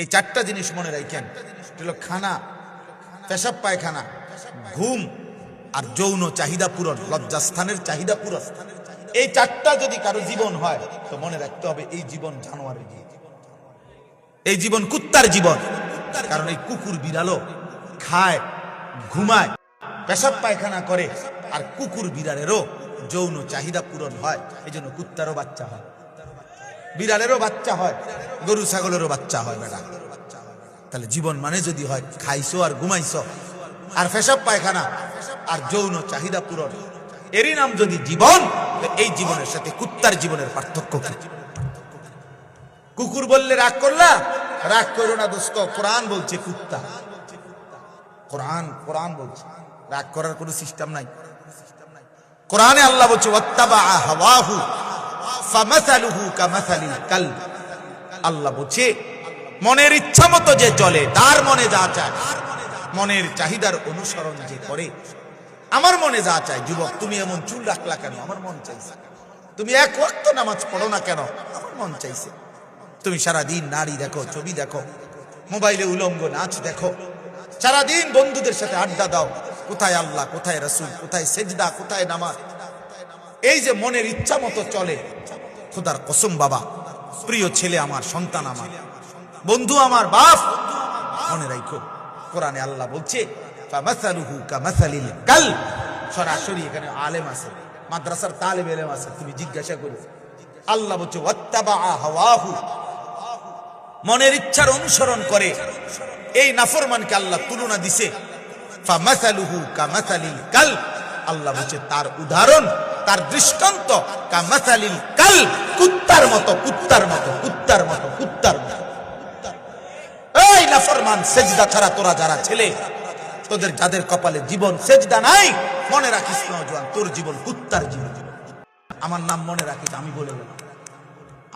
এই চারটা জিনিস মনে রাখেন, হলো খানা, পেশাব পায়খানা, ঘুম আর যৌন চাহিদা পূরণ, লজ্জাস্থানের চাহিদা পূরণ। এই চারটা যদি কারো জীবন হয় তো মনে রাখতে হবে এই জীবন জানোয়ারের জীবন, এই জীবন কুত্তার জীবন। কারণ এই কুকুর বিড়ালও খায়, ঘুমায়, পেশাব পায়খানা করে, আর কুকুর বিড়ালেরও যৌন চাহিদা পূরণ হয়। এই জন্য কুত্তারও বাচ্চা হয়, বিড়ালেরও বাচ্চা হয়, গরু ছাগলেরও বাচ্চা হয়। বেটা, তাহলে জীবন মানে যদি হয় খাইছো আর ঘুমাইছো আর পেশাব পায়খানা আর যৌন চাহিদা পূরণ, এরই নাম যদি জীবন, এই জীবনের সাথে কুত্তার জীবনের পার্থক্য কি? কুকুর বললে রাগ করলা, রাগ করো না দোস্ত, কোরআন বলছে কুত্তা, কোরআন বলছে রাগ করার কোনো সিস্টেম নাই। কোরআনে আল্লাহ বলছে ওয়াত্তাবা হাওয়াহু ফামাসালুহু কামাসালিল কালব। আল্লাহ বলছে মনের ইচ্ছা মতো যে চলে, তার মনে যা চায়, মনের চাহিদার অনুসরণ যে করে। আমার মনে যা চায়, যুবক তুমি এমন চুল রাখলা কেন? আমার মন চাইছে। তুমি এক ওয়াক্ত নামাজ পড়ো না কেন? আমার মন চাইছে। তুমি সারাদিন নারী দেখো, ছবি দেখো, মোবাইলে উলঙ্গ নাচ দেখো, সারাদিন বন্ধুদের সাথে আড্ডা দাও, কোথায় আল্লাহ, কোথায় রাসূল, কোথায় সেজদা, কোথায় নামাজ? এই যে মনের ইচ্ছা মতো চলে, খোদার কসম বাবা, প্রিয় ছেলে আমার, সন্তান আমার, বন্ধু আমার, বাপ, মনে রাখো কোরআনে আল্লাহ বলছে ফামাসালুহু কামাসালিল কালব। সরাসরি এখানে আলেম আছে, মাদ্রাসার তালেব ইলম আছে, তুমি জিজ্ঞাসা করো। আল্লাহ বলছে ওয়াত্তাবা হাওয়াহু, মনের ইচ্ছার অনুসরণ করে। এই নাফরমানকে আল্লাহ তুলনা দিছে ফামাসালুহু কামাসালিল কালব। আল্লাহ বলছে তার উদাহরণ, তার দৃষ্টান্ত কামাসালিল কালব, কুত্তার মতো, কুত্তার মতো, কুত্তার মতো, কুত্তার মতো। এই নাফরমান, সেজদা ছাড়া তোরা যারা ছেলে, তোদের যাদের কপালে জীবন সেজদা নাই, মনে রাখিস নওজোয়ান, তোর জীবন কুত্তার জীবন। আমার নাম মনে রাখিস, আমি বলে গেলাম।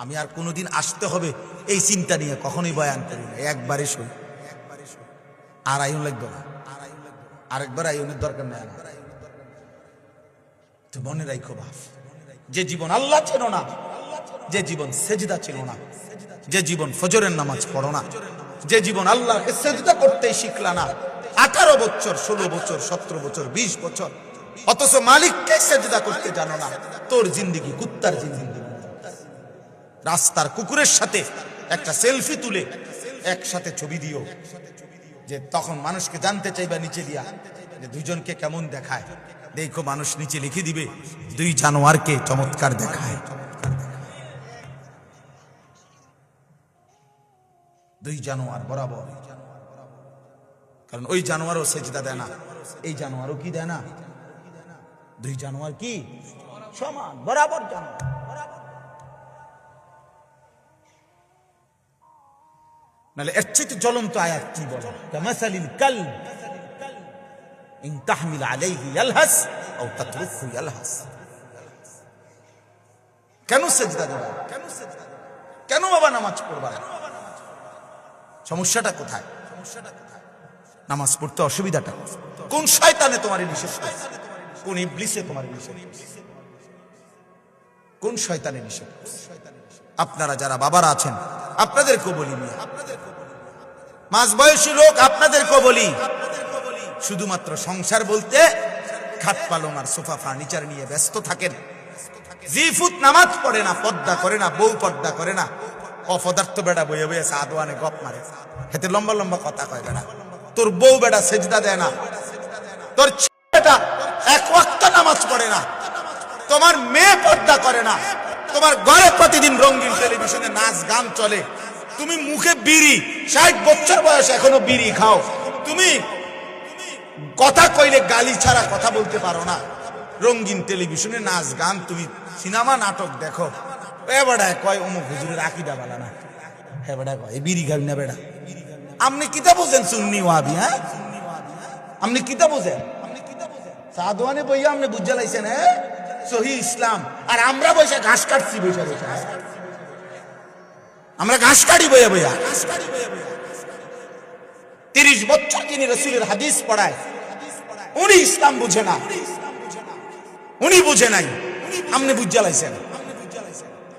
আমি আর কোনোদিন আসতে হবে এই চিন্তা নিয়ে কখনোই বয়ান করি না, একবারে শুই, আর আইন লাগবে না, আরেকবার আইনের দরকার নেই। তো মনে রাখো বাপ, যে জীবন আল্লাহ ছিল না, যে জীবন সেজদা ছিল না, যে জীবন ফজরের নামাজ পড়ো না, যে জীবন আল্লাহকে সেজদা করতেই শিখলা না, 18 বছর, 16 বছর, 17 বছর, 20 বছর, অথচ মালিককে সেজদা করতে জানো না, তোর জিন্দেগি কুত্তার জিন্দেগি। রাস্তার কুকুরের সাথে একটা সেলফি তুলে একসাথে ছবি দিও, যে তখন মানুষকে জানতে চাইবা নিচে দিয়া যে দুইজনকে কেমন দেখায়। দেখো মানুষ নিচে লিখে দিবে দুই জানোয়ারকে চমৎকার দেখায়, দুই জানোয়ার বরাবর। কারণ ওই জানোয়ারও সেজদা দেয় না, এই জানোয়ারও কি দেয় না, দুই জানোয়ার কি সমান, বরাবর জানোয়ার। নাহলে এর চাইতে জ্বলন্ত আয়াত কি বলে? কামাসালিল কালব ইন তাহমিল আলাইহি ইয়ালহাস আও তাতরুকহু ইয়ালহাস। কেন সেজদা দেবা? কেন বাবা নামাজ পড়বা? সমস্যাটা কোথায়? নামাজ পড়তে অসুবিধাটা কোন? শয়তানে তোমার নিষেধ করছে? কোন ইবলিসে তোমার নিষেধ করছে? কোন শয়তানে নিষেধ করছে? আপনারা যারা বাবারা আছেন আপনাদেরকেও বলি, মাঝ বয়সী লোক আপনাদেরকেও বলি, শুধুমাত্র সংসার বলতে খাট পালং আর সোফা ফার্নিচার নিয়ে ব্যস্ত থাকেন। জিফুত নামাজ পড়ে না, পর্দা করে না, বউ পর্দা করে না, অপদার্থ বেড়া বইয়ে বইয়ে সাদওয়ানে গপ মারে, হেতে লম্বা লম্বা কথা কয়। বেড়া তোর বউ বেড়া সেজদা দেয় না, তোর ছেলেটা এক ওয়াক্ত নামাজ পড়ে না, তোমার মেয়ে পর্দা করে না, তোমার ঘরে প্রতিদিন রঙিন টেলিভিশনে নাচ গান চলে, তুমি মুখে বিড়ি, 60 বছর বয়স এখনো বিড়ি খাও, তুমি কথা কইলে গালি ছাড়া কথা বলতে পারো না, রঙিন টেলিভিশনে নাচ গান, তুমি সিনেমা নাটক দেখো। এ বেড়া কয় অমুক হুজুরের আকীদা বালা না, হ্যাঁ বেড়া কয় বিড়ি খাবি না। বেড়া আপনি কিতা বোঝেন সুন্নি ওয়াহাবি? হ্যাঁ আপনি কিতা বোঝেন? সাদওয়ানে বইয়া আপনি বুঝা লাইছেন হ্যাঁ সহি ইসলাম, আর আমরা বসে ঘাস কাটছি, বসে বসে আমরা ঘাস কাটি বইয়া বইয়া। 30 বছর যিনি রাসূলের হাদিস পড়ায়, উনি ইসলাম বুঝে না, উনি বুঝে নাই, আপনি বুঝা লাইছেন,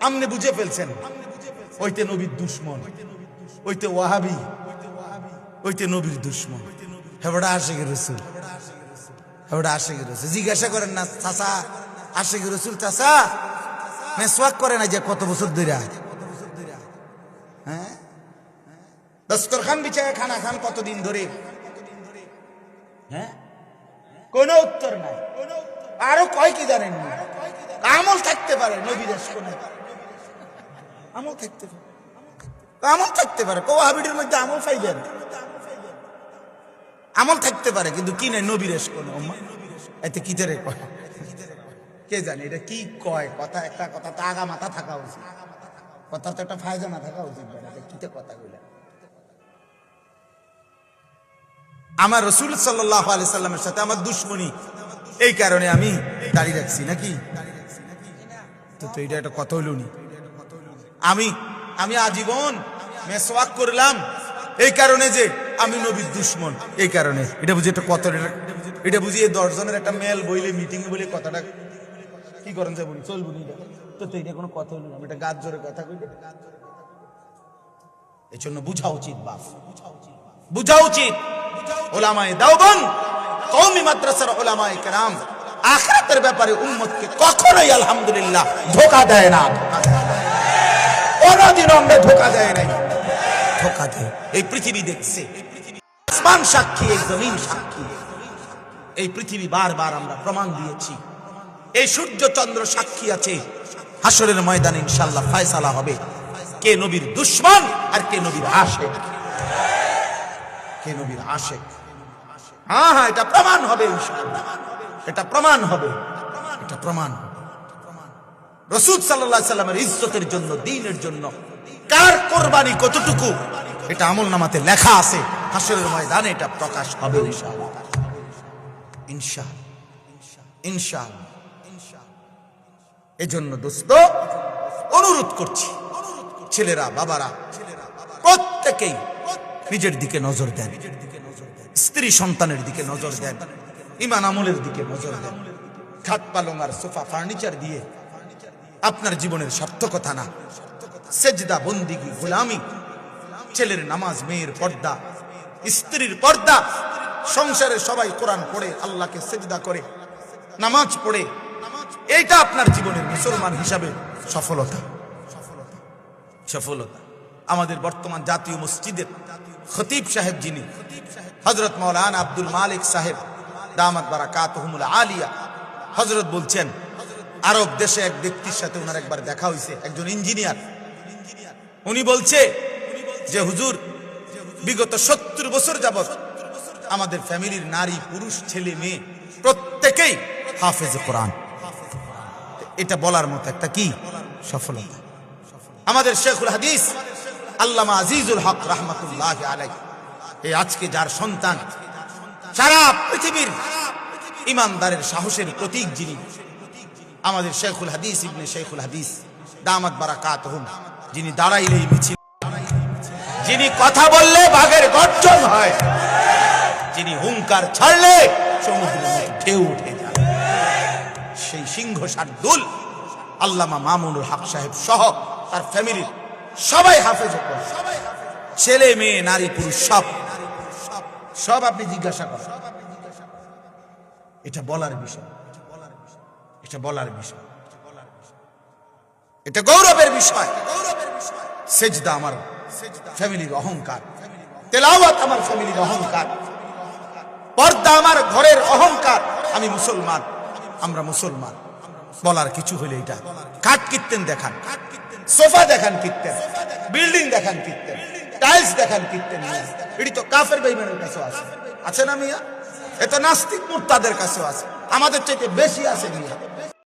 আপনি বুঝে ফেলছেন, ওইতে নবীর দুশ্মন। ওইতে ওয়াহাবি, ওইতে নবীর দুশ্মন, হেবড়া আশিকের রসুল, হেবড়া আশিকের রসুল। জিজ্ঞাসা করেন না চাচা, আশিকের রসুল চাচা মেসওয়াক করে না যে কত বছর ধরে? হ্যাঁ, দস্তরখান বিছায় খানা খান কতদিন ধরে? হ্যাঁ, কোন উত্তর নাই। আরো কয় কি জানেন না? আমল থাকতে পারে, নবীর কোন আমল থাকতে পারে, আমল থাকতে পারে। কোয়াহাবিদের মধ্যে আমল পাইবেন, আমল থাকতে পারে, কিন্তু কি নাই নবীর কোন। এতে কি ধরে কয় কে জানে? এটা কি কয় কথা? একটা কথা তো আগা মাথা থাকা উচিত, কথা তো একটা ফায়জানা থাকা উচিত। কিতে কথা গুলা আমার রসুল সাল্লাল্লাহু আলাইহি সাল্লামের সাথে আমার দুশ্মনী, এই কারণে আমি দাঁড়িয়ে রাখছি নাকি? তো এটা একটা কথা হইল নি? আমি আজীবন মেসওয়াক করলাম এই কারণে যে আমি নবীর দুশ্মন, এই কারণে। এটা বুঝি একটা কথা, এটা বুঝি 10 জনের একটা মেল বইলে, মিটিং এ বলে কথাটা কি করেন যে বলি চলবো নি? তো এটা কোনো কথা হইল না, এটা গাছ জোরে কথা কইলে। এই জন্য বুঝা উচিত, বাপ বুঝা উচিত। উলামায়ে দেওবন্দ, কওমি মাদ্রাসার উলামায়ে কেরাম আখিরাতের ব্যাপারে উম্মতকে কখনোই আলহামদুলিল্লাহ ধোঁকা দেয় না, কোনদিন আমরা ধোঁকা দেয় নাই। ধোঁকা দেয় এই পৃথিবী দেখছে, আসমান সাক্ষী, এই জমিন সাক্ষী, এই পৃথিবী বারবার আমরা প্রমাণ দিয়েছি, এই সূর্য চন্দ্র সাক্ষী আছে। হাসরের ময়দানে ইনশাআল্লাহ ফয়সালা হবে কে নবীর দুশমন আর কে নবীর আশিক, কে নবীর আশিক। হ্যাঁ হ্যাঁ, এটা প্রমাণ হবে ইনশাআল্লাহ, এটা প্রমাণ হবে, এটা প্রমাণ হবে। রাসূল সাল্লাল্লাহু আলাইহি সাল্লামের ইজ্জতের জন্য, দ্বীনের জন্য কার কুরবানি কতটুকু, এটা আমলনামাতে লেখা আছে। হাসরের ময়দানে এটা প্রকাশ হবে ইনশাআল্লাহ, ইনশাআল্লাহ, ইনশাআল্লাহ। এজন্য দোস্ত অনুরোধ করছি, ছেলেরা, বাবারা প্রত্যেকেই নিজের দিকে নজর দেন, স্ত্রী সন্তানের দিকে নজর দেন, ঈমান আমলের দিকে নজর দেন। খাট পালং আর সোফা ফার্নিচার দিয়ে আপনার জীবনের সার্থকতা না। সেজদা, বন্দিগি, গোলামি, ছেলের নামাজ, মেয়ের পর্দা, স্ত্রীর পর্দা, সংসারে সবাই কোরআন পড়ে, আল্লাহকে সেজদা করে, নামাজ পড়ে, এইটা আপনার জীবনের মুসলমান হিসাবে সফলতা, সফলতা। আমাদের বর্তমান জাতীয় মসজিদের খতিব সাহেব, যিনি হযরত মাওলানা আব্দুল মালিক সাহেব দামাত বারাকাতুহুমুল আলিয়া, হযরত বলছেন আরব দেশে এক ব্যক্তির সাথে ওনার একবার দেখা হয়েছে, একজন ইঞ্জিনিয়ার। উনি বলছে যে হুজুর, বিগত 70 বছর যাবত আমাদের ফ্যামিলির নারী, পুরুষ, ছেলে, মেয়ে প্রত্যেকেই হাফেজে কোরআন। এটা বলার মতো একটা কি সফলতা। আমাদের শেখুল হাদিস আল্লামা আজিজুল হক রাহমাতুল্লাহি আলাইহি, এই আজকে যার সন্তান, সারা পৃথিবীর ইমানদারের সাহসের প্রতীক, যিনি আমাদের শেখুল হাদিস ইবনে শেখুল হাদিস দামাত বারাকাতুহুম, যিনি দাঁড়াইলেই মিছিল, যিনি কথা বললে বাঘের গর্জন হয়, যিনি হুঙ্কার ছাড়লে সমুদ্রের মতো ঢেউ উঠে যায়, সেই সিংহ শার্দুল আল্লামা মামুনুল হক সাহেব সহ তার ফ্যামিলির সবাই হাফেজ, ছেলে, মেয়ে, নারী, পুরুষ, সব সব আপনি জিজ্ঞাসা করেন। এটা বলার বিষয়, এটা বলার বিষয়, এটা গৌরবের বিষয়। সেজদা আমার ফ্যামিলির অহংকার, তেলাওয়াত আমার ফ্যামিলির অহংকার, পর্দা আমার ঘরের অহংকার। আমি মুসলমান, আমরা মুসলমান। বলার কিছু হলে এটা কাঠ কিনতেন দেখান, সোফা দেখান কিনতেন, বিল্ডিং দেখান কিনতেন, টাইলস দেখান কিনতেন। এটি তো কাফের বেঈমানের কাছেও আছে, আছে না মিয়া? এ তো নাস্তিক মুরতাদের কাছেও আছে, আমাদের চাইতে বেশি আছে মিয়া।